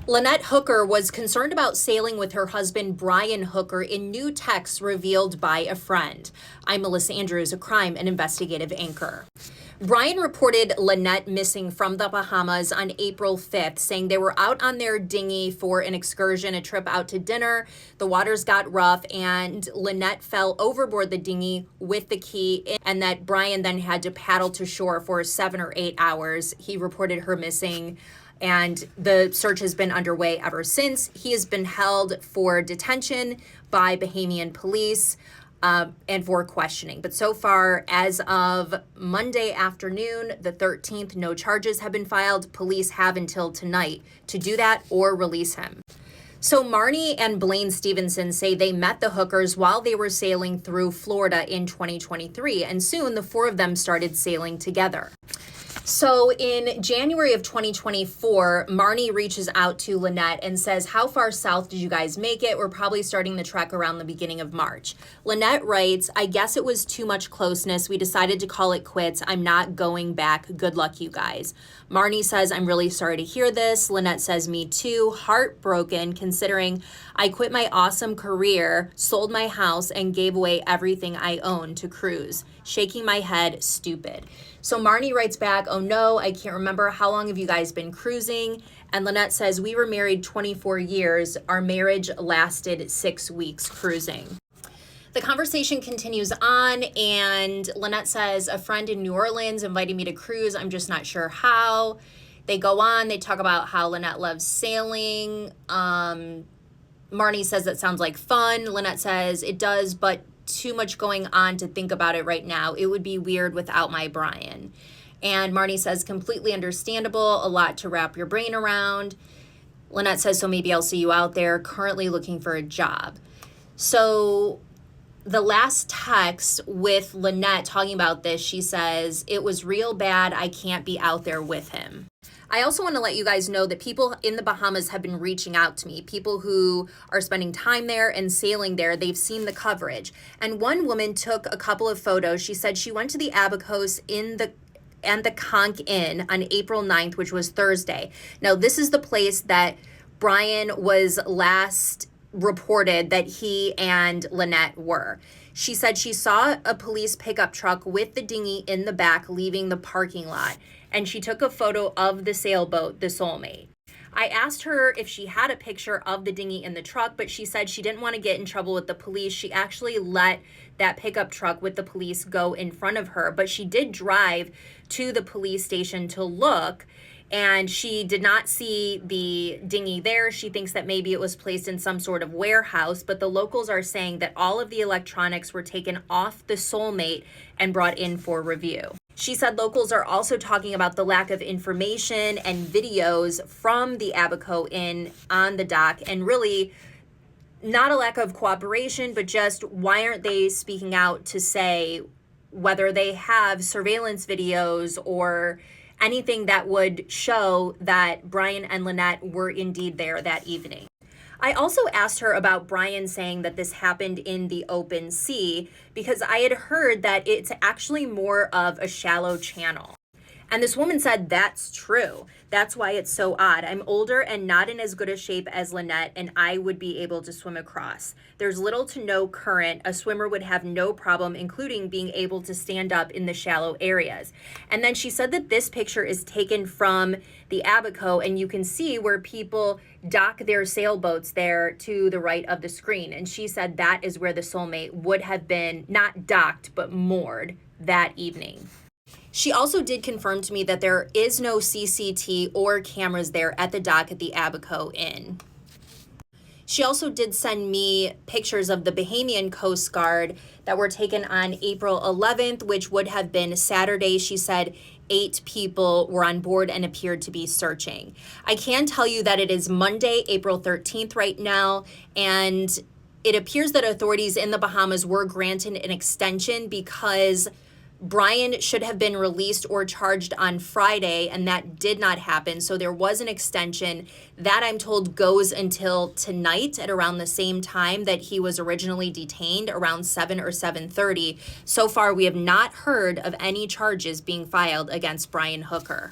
Lynette Hooker was concerned about sailing with her husband, Brian Hooker, in new texts revealed by a friend. I'm Melissa Andrews, a crime and investigative anchor. Brian reported Lynette missing from the Bahamas on April 5th, saying they were out on their dinghy for an excursion, a trip out to dinner. The waters got rough and Lynette fell overboard the dinghy with the key, and that Brian then had to paddle to shore for 7 or 8 hours. He reported her missing, and the search has been underway ever since. He has been held for detention by Bahamian police and for questioning. But so far, as of Monday afternoon, the 13th, no charges have been filed. Police have until tonight to do that or release him. So Marne and Blaine Stevenson say they met the Hookers while they were sailing through Florida in 2023, and soon the four of them started sailing together. So in January of 2024, Marne reaches out to Lynette and says, "How far south did you guys make it? We're probably starting the trek around the beginning of March." Lynette writes, "I guess it was too much closeness. We decided to call it quits. I'm not going back. Good luck, you guys." Marne says, "I'm really sorry to hear this." Lynette says, "Me too. Heartbroken considering I quit my awesome career, sold my house, and gave away everything I own to cruise. Shaking my head, stupid." So Marne writes back, "Oh no, I can't remember. How long have you guys been cruising?" And Lynette says, "We were married 24 years. Our marriage lasted 6 weeks cruising." The conversation continues on, and Lynette says, "A friend in New Orleans invited me to cruise. I'm just not sure how." They go on. They talk about how Lynette loves sailing. Marne says that sounds like fun. Lynette says, "It does, but too much going on to think about it right now. It would be weird without my Brian." And Marne says, "Completely understandable. A lot to wrap your brain around." Lynette says, "So maybe I'll see you out there. Currently looking for a job." So the last text with Lynette talking about this, she says, "It was real bad. I can't be out there with him." I also want to let you guys know that people in the Bahamas have been reaching out to me. People who are spending time there and sailing there, they've seen the coverage. And one woman took a couple of photos. She said she went to the Abico Inn and the Conch Inn on April 9th, which was Thursday. Now, this is the place that Brian was last reported that he and Lynette were. She said she saw a police pickup truck with the dinghy in the back leaving the parking lot, and she took a photo of the sailboat, the Soulmate. I asked her if she had a picture of the dinghy in the truck, but she said she didn't want to get in trouble with the police. She actually let that pickup truck with the police go in front of her, but she did drive to the police station to look, and she did not see the dinghy there. She thinks that maybe it was placed in some sort of warehouse, but the locals are saying that all of the electronics were taken off the Soulmate and brought in for review. She said locals are also talking about the lack of information and videos from the Abico Inn on the dock, and really not a lack of cooperation, but just why aren't they speaking out to say whether they have surveillance videos or anything that would show that Brian and Lynette were indeed there that evening. I also asked her about Brian saying that this happened in the open sea, because I had heard that it's actually more of a shallow channel. And this woman said that's true. That's why it's so odd. I'm older and not in as good a shape as Lynette, and I would be able to swim across. There's little to no current. A swimmer would have no problem, including being able to stand up in the shallow areas. And then she said that this picture is taken from the Abico, and you can see where people dock their sailboats there to the right of the screen. And she said that is where the Soulmate would have been not docked, but moored that evening. She also did confirm to me that there is no CCT or cameras there at the dock at the Abico Inn. She also did send me pictures of the Bahamian Coast Guard that were taken on April 11th, which would have been Saturday. She said 8 people were on board and appeared to be searching. I can tell you that it is Monday, April 13th right now, and it appears that authorities in the Bahamas were granted an extension because Brian should have been released or charged on Friday, and that did not happen. So there was an extension that I'm told goes until tonight at around the same time that he was originally detained, around 7 or 7:30. So far, we have not heard of any charges being filed against Brian Hooker.